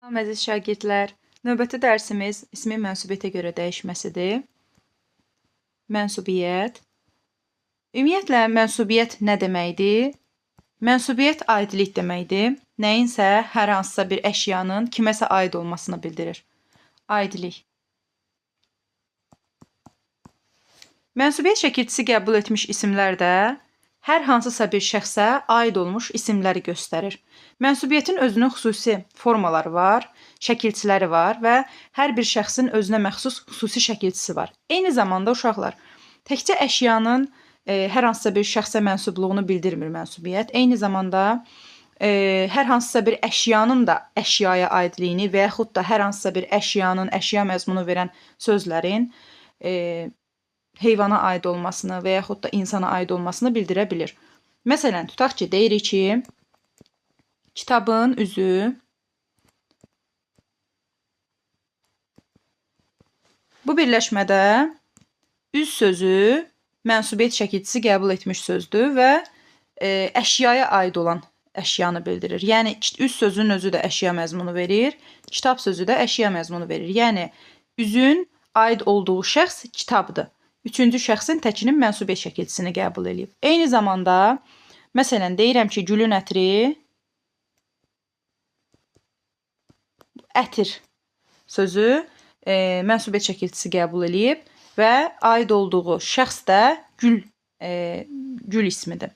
Salam əziz şagirdlər. Növbəti dərsimiz ismin mənsubiyyətə görə dəyişməsidir. Mənsubiyyət. Ümumiyyətlə, mənsubiyyət nə deməkdir? Mənsubiyyət aidlik deməkdir. Nəyinsə, hər hansısa bir əşyanın kiməsə aid olmasını bildirir. Aidlik. Mənsubiyyət şəkilçisi qəbul etmiş isimlər də hər hansısa bir şəxsə aid olmuş isimləri göstərir. Mənsubiyyətin özünün xüsusi formaları var, şəkilçiləri var və hər bir şəxsin özünə məxsus xüsusi şəkilçisi var. Eyni zamanda uşaqlar, təkcə əşyanın hər hansısa bir şəxsə mənsubluğunu bildirmir mənsubiyyət. Eyni zamanda hər hansısa bir əşyanın da əşyaya aidliyini və yaxud da hər hansısa bir əşyanın əşya məzmunu verən sözlərin heyvana aid olmasını və yaxud da insana aid olmasını bildirə bilir. Məsələn, tutaq ki, deyirik ki, kitabın üzü bu birləşmədə üz sözü mənsubiyyət şəkilçisi qəbul etmiş sözdür və əşyaya aid olan əşyanı bildirir. Yəni, üz sözünün özü də əşya məzmunu verir, kitab sözü də əşya məzmunu verir. Yəni, üzün aid olduğu şəxs kitabdır. Üçüncü şəxsin təkinin mənsubiyyət şəkilçisini qəbul edib. Eyni zamanda, məsələn, deyirəm ki, gülün ətri ətir sözü mənsubiyyət şəkilçisi qəbul edib və aid olduğu şəxs də gül ismidir.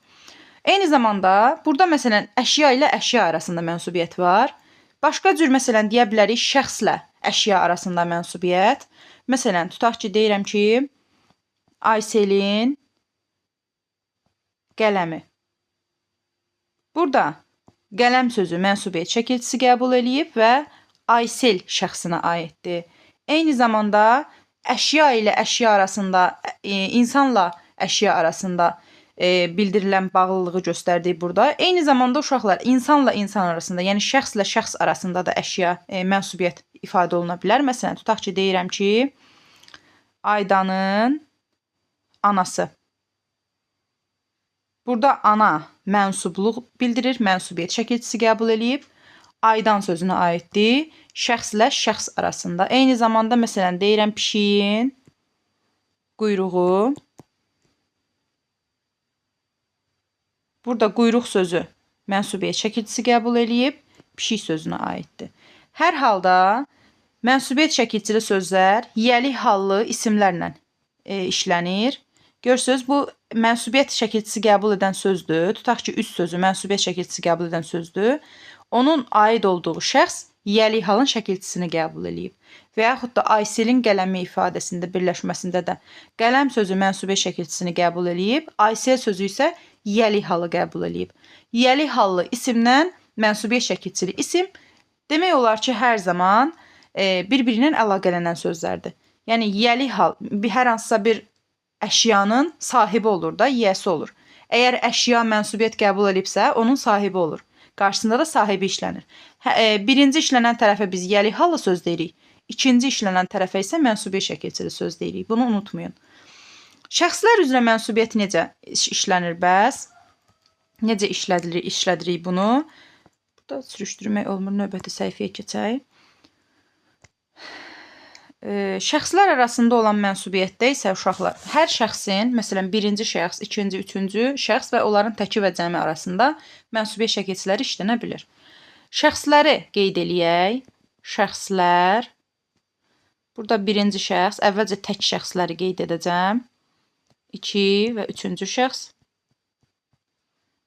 Eyni zamanda, burada məsələn, əşya ilə əşya arasında mənsubiyyət var. Başqa cür, məsələn, deyə bilərik şəxslə əşya arasında mənsubiyyət. Məsələn, tutaq ki, deyirəm ki, Ayselin qələmi. Burada qələm sözü mənsubiyyət şəkilçisi qəbul edib və Aysel şəxsinə aiddir. Eyni zamanda əşya ilə əşya arasında, insanla əşya arasında bildirilən bağlılığı göstərdik burada. Eyni zamanda uşaqlar insanla insan arasında, yəni şəxslə şəxs arasında da əşya mənsubiyyət ifadə oluna bilər. Məsələn, tutaq ki, deyirəm ki, Aydanın anası. Burada ana mənsubluq bildirir, mənsubiyyət şəkilçisi qəbul edib. Aydan sözünə aiddir, şəxslə şəxs arasında. Eyni zamanda, məsələn, deyirəm pişiyin quyruğu. Burada quyruq sözü mənsubiyyət şəkilçisi qəbul edib, pişik sözünə aiddir. Hər halda mənsubiyyət şəkilçili sözlər yəli hallı isimlərlə işlənir. Görürsünüz, bu mənsubiyyət şəkilçisi qəbul edən sözdür. Tutaq ki, üz sözü mənsubiyyət şəkilçisi qəbul edən sözdür. Onun aid olduğu şəxs yəli halın şəkilçisini qəbul edib. Və yaxud da Ayselin qələmi ifadəsində birləşməsində də qələm sözü mənsubiyyət şəkilçisini qəbul edib, Aysel sözü isə yəli halı qəbul edib. Yəli hallı isimdən mənsubiyyət şəkilçili isim demək olar ki, hər zaman bir-birinin əlaqələnən sözlərdir. Yəni, yəli hal hər hansısa bir əşyanın sahibi olur da, yiyəsi olur. Əgər əşya mənsubiyyət qəbul edibsə, onun sahibi olur. Qarşısında da sahibi işlənir. Birinci işlənən tərəfə biz yəli hallı söz deyirik. İkinci işlənən tərəfə isə mənsubiyyət şəkilçili söz deyirik. Bunu unutmayın. Şəxslər üzrə mənsubiyyət necə işlənir bəs? Necə işlədirik bunu? Burada sürüşdürmək olmur, növbəti səhifəyə keçək. Şəxslər arasında olan mənsubiyyətdə isə uşaqlar, hər şəxsin, məsələn, birinci şəxs, ikinci, üçüncü şəxs və onların təki və cəmi arasında mənsubiyyət şəkilçiləri işlənə bilir. Şəxsləri qeyd eləyək. Şəxslər. Burada birinci şəxs, əvvəlcə tək şəxsləri qeyd edəcəm. 2 və üçüncü şəxs.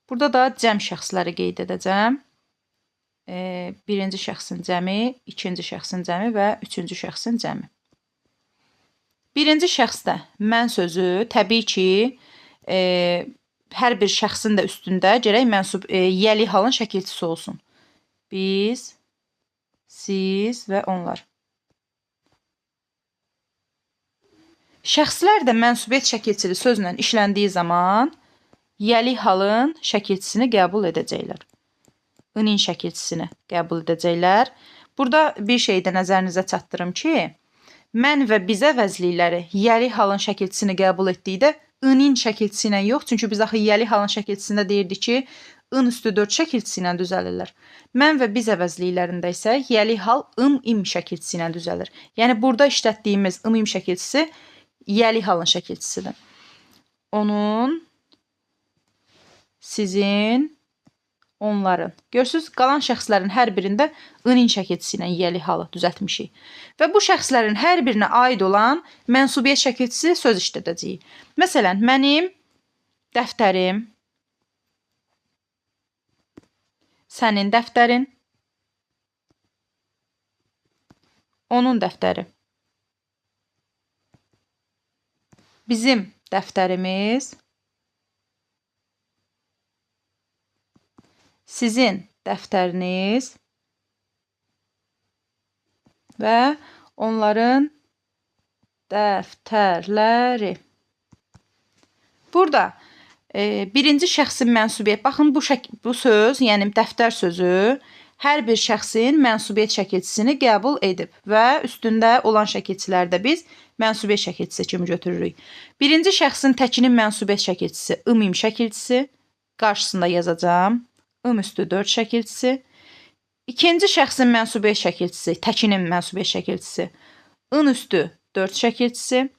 Burada da cəm şəxsləri qeyd edəcəm. Birinci şəxsin cəmi, ikinci şəxsin cəmi və üçüncü şəxsin cəmi. Birinci şəxsdə mən sözü təbii ki, hər bir şəxsin də üstündə gərək yəli halın şəkilçisi olsun. Biz, siz və onlar. Şəxslər də mənsubiyyət şəkilçili sözlə işləndiyi zaman yəli halın şəkilçisini qəbul edəcəklər. Inin şəkilçisini qəbul edəcəklər. Burada bir şey də nəzərinizə çatdırım ki, mən və bizə vəzlikləri yəli halın şəkilçisini qəbul etdikdə inin şəkilçisi ilə yox. Çünki biz axı yəli halın şəkilçisində deyirdik ki, ın üstü 4 şəkilçisi ilə düzəlirlər. Mən və biz əvəzliklərində isə yəli hal ım im şəkilçisi ilə düzəlir. Yəni burada işlətdiyimiz ım im şəkilçisi yəli halın şəkilçisidir. Onun, sizin, onların. Görürsünüz, qalan şəxslərin hər birində ın-in şəkilçisi ilə yəli halı düzəltmişik. Və bu şəxslərin hər birinə aid olan mənsubiyyət şəkilçisi söz işlədəcəyik. Məsələn, mənim dəftərim, sənin dəftərin, onun dəftəri. Bizim dəftərimiz, sizin dəftəriniz və onların dəftərləri. Burada birinci şəxsin mənsubiyyət, baxın bu söz, yəni dəftər sözü hər bir şəxsin mənsubiyyət şəkilçisini qəbul edib və üstündə olan şəkilçilərdə biz mənsubiyyət şəkilçisi kimi götürürük. Birinci şəxsin təkinin mənsubiyyət şəkilçisi ım-im şəkilçisi, qarşısında yazacağım. ım üstü 4 şəkilçisi. İkinci şəxsin mənsubiyyət şəkilçisi, təkinin mənsubiyyət şəkilçisi ın üstü 4 şəkilçisi.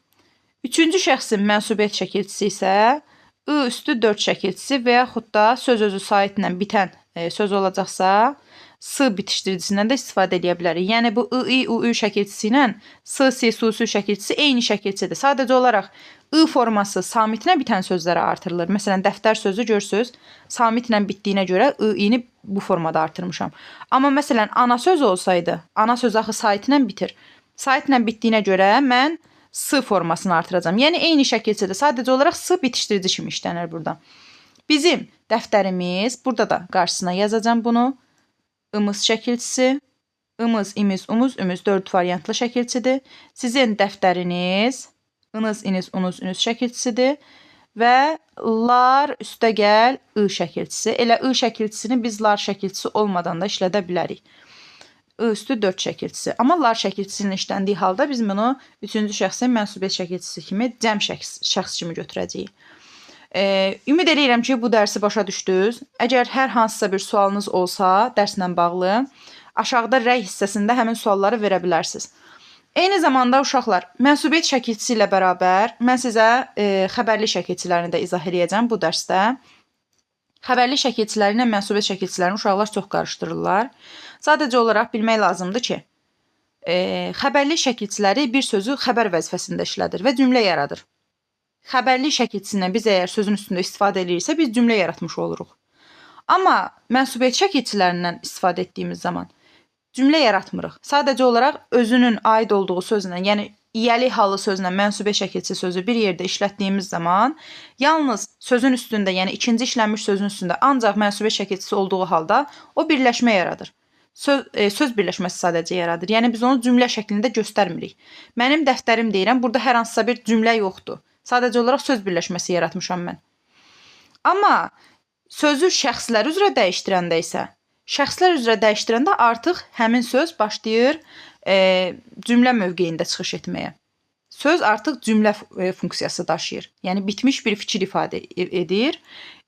Üçüncü şəxsin mənsubiyyət şəkilçisi isə ı üstü 4 şəkilçisi və yaxud da söz özü saitlə bitən söz olacaqsa s bitişdiricisindən də istifadə edə bilərik. Yəni bu ı, u, ü şəkilçisi ilə s, si, su, su şəkilçisi eyni şəkilçidir. Sadəcə olaraq ı forması samitlə bitən sözlərə artırılır. Məsələn, dəftər sözü görsünüz, samitlə bitdiyinə görə ı-ni bu formada artırmışam. Amma məsələn, ana söz olsaydı, ana söz axı saitlə bitir. Saitlə bitdiyinə görə mən s formasını artıracağam. Yəni eyni şəkilçidir. Sadəcə olaraq s bitişdirici kimi işlənir burada. Bizim dəftərimiz, burada da qarşısına yazacağım bunu. Imız şəkilçisi, ımız, imiz, umuz, ümüz 4 variantlı şəkilçidir. Sizin dəftəriniz, ınız, iniz, unuz, ünüz şəkilçisidir. Və lar üstə gəl ı şəkilçisi. Elə ı şəkilçisini biz lar şəkilçisi olmadan da işlədə bilərik. I üstü 4 şəkilçisi. Amma lar şəkilçisinin işləndiyi halda biz bunu üçüncü şəxsin mənsubiyyət şəkilçisi kimi cəm şəxs kimi götürəcəyik. Ümid edirəm ki, bu dərsi başa düşdünüz. Əgər hər hansısa bir sualınız olsa, dərslə bağlı, aşağıda rəy hissəsində həmin sualları verə bilərsiniz. Eyni zamanda uşaqlar, mənsubiyyət şəkilçisi ilə bərabər mən sizə xəbərli şəkilçilərini də izah edəcəm bu dərsdə. Xəbərli şəkilçiləri ilə mənsubiyyət şəkilçilərini uşaqlar çox qarışdırırlar. Sadəcə olaraq bilmək lazımdır ki, xəbərli şəkilçiləri bir sözü xəbər vəzifəsində işlədir və cümlə yaradır. Xəbərli şəkilçisindən biz əgər sözün üstündə istifadə ediriksə, biz cümlə yaratmış oluruq. Amma mənsubiyyət şəkilçilərindən istifadə etdiyimiz zaman cümlə yaratmırıq. Sadəcə olaraq özünün aid olduğu sözlə, yəni yəli halı sözlə mənsubiyyət şəkilçisi sözü bir yerdə işlətdiyimiz zaman yalnız sözün üstündə, yəni ikinci işlənmiş sözün üstündə ancaq mənsubiyyət şəkilçisi olduğu halda o birləşmə yaradır. Söz birləşməsi sadəcə yaradır. Yəni biz onu cümlə şəklində göstərmirik. Mənim dəftərim deyirəm, burada hər hansısa bir cümlə yoxdur. Sadəcə olaraq söz birləşməsi yaratmışam mən. Amma sözü şəxslər üzrə dəyişdirəndə isə, şəxslər üzrə dəyişdirəndə artıq həmin söz başlayır cümlə mövqeyində çıxış etməyə. Söz artıq cümlə funksiyası daşıyır. Yəni bitmiş bir fikir ifadə edir.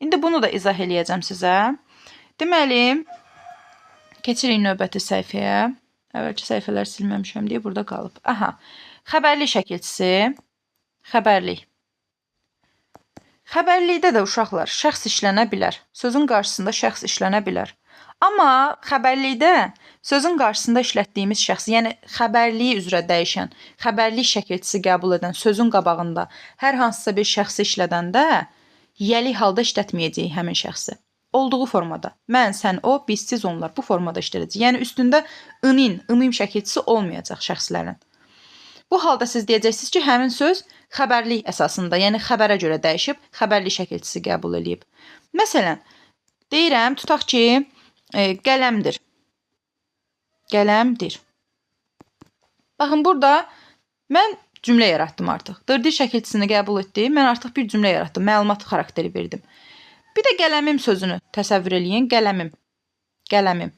İndi bunu da izah eləyəcəm sizə. Deməli, keçirik növbəti səhifəyə. Əvvəlki səhifələr silməmişəm deyə burada qalıb. Aha, xəbərli şəkilçisi, xəbərlik. Xəbərlikdə də uşaqlar şəxs işlənə bilər. Sözün qarşısında şəxs işlənə bilər. Amma xəbərlikdə sözün qarşısında işlətdiyimiz şəxs, yəni xəbərliyi üzrə dəyişən, xəbərlik şəkilçisi qəbul edən sözün qabağında hər hansısa bir şəxsi işlədəndə yəli halda işlətməyəcəyik həmin şəxsi. Olduğu formada. Mən, sən, o, biz, siz, onlar bu formada işlədəcəyik. Yəni üstündə ın-in, ım-im şəkilçisi olmayacaq şəxslərin. Bu halda siz deyəcəksiniz ki, həmin söz xəbərlik əsasında, yəni xəbərə görə dəyişib, xəbərlik şəkilçisi qəbul edib. Məsələn, deyirəm, tutaq ki, qələmdir. Qələmdir. Baxın, burada mən cümlə yaratdım artıq. Dırdır şəkilçisini qəbul etdim, mən artıq bir cümlə yaratdım, məlumat xarakteri verdim. Bir də qələmim sözünü təsəvvür eləyin, qələmim. Qələmim.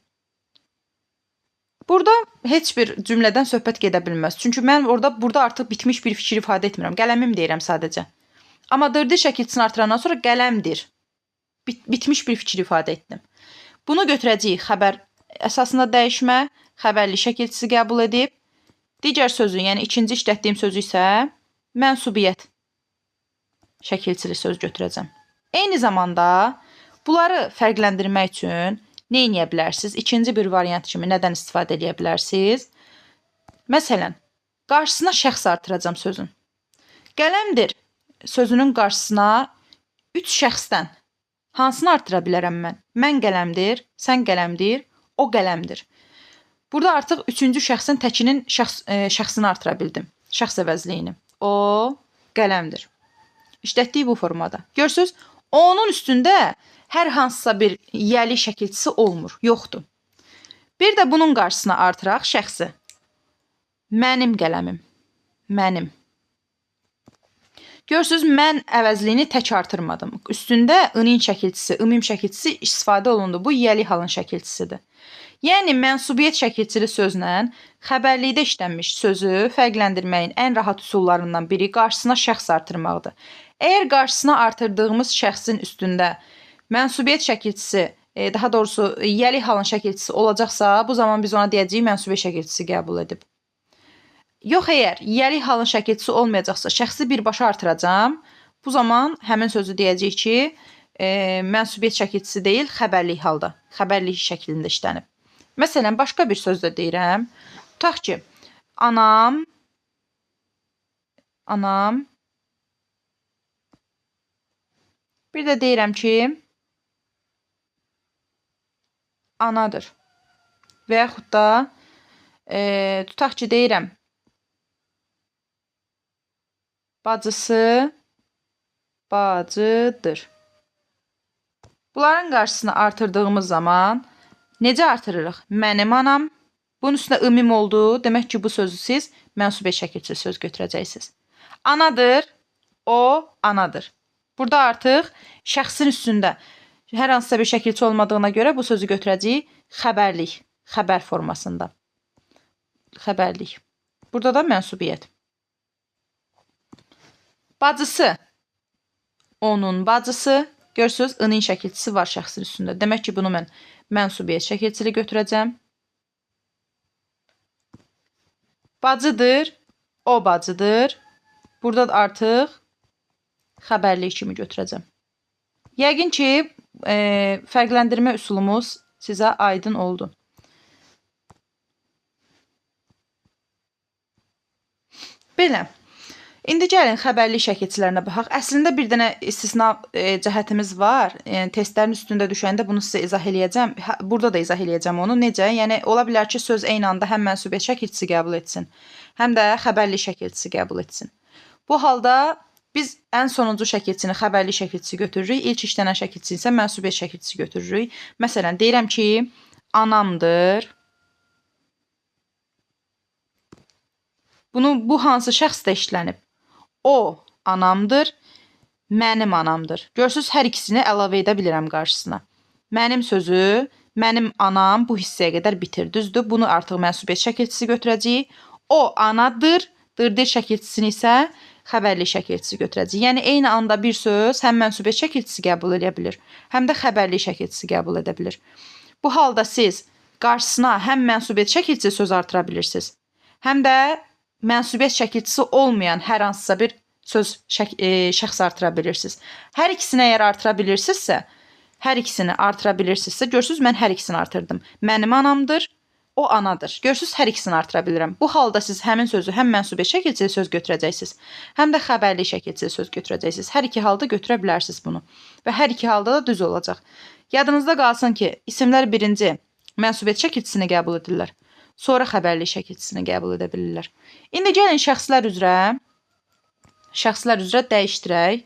Burada heç bir cümlədən söhbət gedə bilməz. Çünki mən burada artıq bitmiş bir fikir ifadə etmirəm. Qələmim deyirəm sadəcə. Amma dırdır şəkilçisini artırandan sonra qələmdir. bitmiş bir fikir ifadə etdim. Bunu götürəcəyik xəbər əsasında dəyişmə, xəbərli şəkilçisi qəbul edib. Digər sözü, yəni ikinci işlətdiyim sözü isə mənsubiyyət şəkilçili söz götürəcəm. Eyni zamanda bunları fərqləndirmək üçün nə edə bilərsiniz? İkinci bir variant kimi nədən istifadə edə bilərsiniz? Məsələn, qarşısına şəxs artıracam sözün. Qələmdir sözünün qarşısına 3 şəxsdən hansını artıra bilərəm mən? Mən qələmdir, sən qələmdir, o qələmdir. Burada artıq üçüncü şəxsin təkinin şəxsini artıra bildim. Şəxs əvəzliyini. O qələmdir. İşlətdiyi bu formada. Görürsünüz, onun üstündə hər hansısa bir yəli şəkilçisi olmur, yoxdur. Bir də bunun qarşısına artıraq şəxsi. Mənim qələmim. Mənim. Görürsünüz, mən əvəzliyini tək artırmadım. Üstündə ının şəkilçisi, ımim şəkilçisi istifadə olundu. Bu yəli halın şəkilçisidir. Yəni, mənsubiyyət şəkilçili sözlə xəbərlikdə işlənmiş sözü fərqləndirməyin ən rahat üsullarından biri qarşısına şəxs artırmaqdır. Əgər qarşısına artırdığımız şəxsin üstündə mənsubiyyət şəkilçisi, daha doğrusu yəli halın şəkilçisi olacaqsa, bu zaman biz ona deyəcəyik mənsubiyyət şəkilçisi qəbul edib. Yox, əgər yəli halın şəkilçisi olmayacaqsa, şəxsi birbaşa artıracam. Bu zaman həmin sözü deyəcəyik ki, mənsubiyyət şəkilçisi deyil, xəbərlik halda, xəbərlik şəklində işlənib. Məsələn, başqa bir söz də deyirəm. Tutaq ki, anam, bir də deyirəm ki, anadır. Və yaxud da, tutaq ki, deyirəm, bacısı, bacıdır. Bunların qarşısını artırdığımız zaman necə artırırıq? Mənim anam. Bunun üstündə ımim oldu. Demək ki, bu sözü siz mənsubiyyət şəkilçili söz götürəcəksiniz. Anadır, o anadır. Burada artıq şəxsin üstündə hər hansısa bir şəkilçi olmadığına görə bu sözü götürəcəyik xəbərlik, xəbər formasında. Xəbərlik. Burada da mənsubiyyət. Bacısı, onun bacısı. Görürsünüz, ının şəkilçisi var şəxsin üstündə. Demək ki, bunu mən mənsubiyyət şəkilçili götürəcəm. Bacıdır, o bacıdır. Burada artıq xəbərlik kimi götürəcəm. Yəqin ki, fərqləndirmə üsulumuz sizə aydın oldu. Belə. İndi gəlin xəbərlik şəkilçilərinə baxaq. Əslində bir dənə istisna cəhətimiz var. Testlərin üstündə düşəndə bunu sizə izah eləyəcəm. Burada da izah eləyəcəm onu. Necə? Yəni ola bilər ki, söz eyni anda həm mənsubiyyət şəkilçisi qəbul etsin, həm də xəbərlik şəkilçisi qəbul etsin. Bu halda biz ən sonuncu şəkilçini xəbərlik şəkilçisi götürürük, ilk işlənən şəkilçini isə mənsubiyyət şəkilçisi götürürük. Məsələn, deyirəm ki, anamdır. Bu hansı şəxsdə işlənib? O anamdır, mənim anamdır. Görürsünüz, hər ikisini əlavə edə bilirəm qarşısına. Mənim sözü, mənim anam bu hissəyə qədər bitir, düzdür? Bunu artıq mənsubiyyət şəkilçisi götürəcəyik. O anadır, dırdır şəkilçisini isə xəbərlik şəkilçisi götürəcəyik. Yəni, eyni anda bir söz həm mənsubiyyət şəkilçisi qəbul edə bilir, həm də xəbərlik şəkilçisi qəbul edə bilir. Bu halda siz qarşısına həm mənsubiyyət şəkilçisi söz artıra bilirsiniz, həm də mənsubiyyət şəkilçisi olmayan hər hansısa bir söz şəxs artıra bilirsiniz. Hər ikisini əgər artıra bilirsinizsə, görürsünüz, mən hər ikisini artırdım. Mənim anamdır, o anadır. Görürsünüz, hər ikisini artıra bilirəm. Bu halda siz həmin sözü həm mənsubiyyət şəkilçili söz götürəcəksiniz, həm də xəbərlik şəkilçili söz götürəcəksiniz. Hər iki halda götürə bilərsiniz bunu. Və hər iki halda da düz olacaq. Yadınızda qalsın ki, isimlər birinci mənsubiyyət şəkilçisini qəbul edirlər. Sonra xəbərlik şəkilçisini qəbul edə bilirlər. İndi gəlin şəxslər üzrə dəyişdirək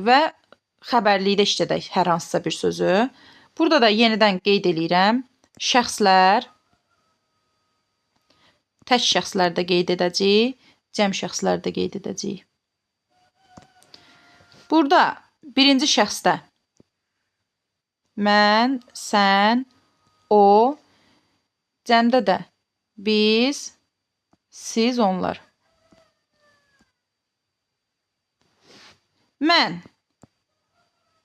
və xəbərlikdə işlədək hər hansısa bir sözü. Burada da yenidən qeyd eləyirəm. Şəxslər, tək şəxslər də qeyd edəcəyik, cəm şəxslər də qeyd edəcəyik. Burada birinci şəxsdə mən, sən, o, cəmdə də biz, siz, onlar. Mən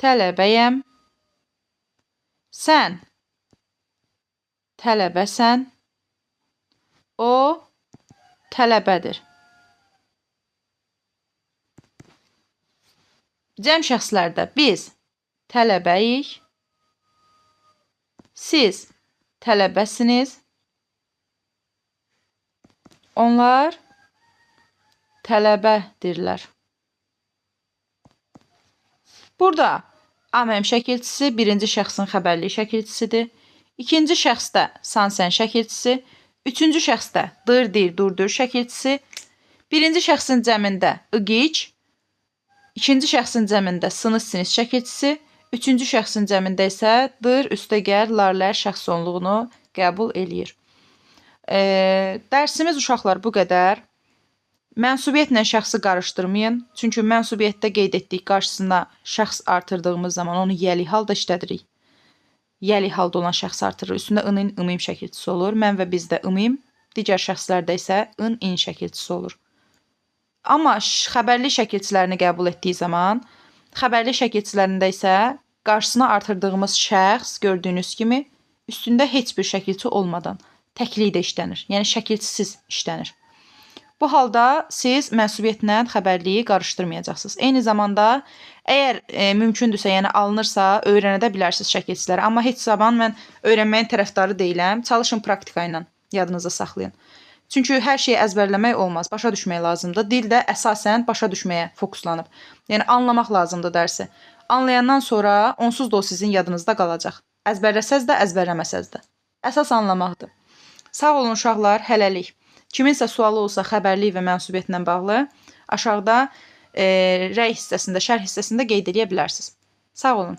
tələbəyəm. Sən tələbəsən. O tələbədir. Cəm şəxslərdə biz tələbəyik. Siz tələbəsiniz. Onlar tələbədirlər. Burada AMM şəkilçisi birinci şəxsin xəbərlik şəkilçisidir. İkinci şəxsdə sansən şəkilçisi. Üçüncü şəxsdə dır, dir, durdur şəkilçisi. Birinci şəxsin cəmində ıqic. İkinci şəxsin cəmində sınız, sinis şəkilçisi. Üçüncü şəxsin cəmində isə dır, üstəgəl, larlər şəxs sonluğunu qəbul eləyir. Dərsimiz uşaqlar bu qədər. Mənsubiyyətlə şəxsi qarışdırmayın. Çünki mənsubiyyətdə qeyd etdik qarşısına şəxs artırdığımız zaman onu yəli halda işlədirik. Yəli halda olan şəxs artırır. Üstündə ın-in, ımim şəkilçisi olur. Mən və bizdə ımim, digər şəxslərdə isə ın-in şəkilçisi olur. Amma xəbərli şəkilçilərini qəbul etdiyi zaman, xəbərli şəkilçilərində isə qarşısına artırdığımız şəxs gördüyünüz kimi üstündə heç bir şəkilçi olmadan təklikdə işlənir. Yəni şəkilçisiz işlənir. Bu halda siz mənsubiyyətlə xəbərliyi qarışdırmayacaqsınız. Eyni zamanda əgər mümkündürsə, yəni alınırsa, öyrənə də bilərsiniz şəkilçiləri. Amma heç zaman mən öyrənməyin tərəfdarı deyiləm. Çalışın praktika ilə yadınızda saxlayın. Çünki hər şeyi əzbərləmək olmaz, başa düşmək lazımdır. Dil də əsasən başa düşməyə fokuslanıb. Yəni anlamaq lazımdır dərsi. Anlayandan sonra onsuz da o sizin yadınızda qalacaq. Əzbərləsəz də, əzbərləməsəz də. Əsas anlamaqdır. Sağ olun uşaqlar, hələlik. Kiminsə sualı olsa xəbərlik və mənsubiyyətlə bağlı aşağıda rəy hissəsində, şərh hissəsində qeyd edə bilərsiniz. Sağ olun.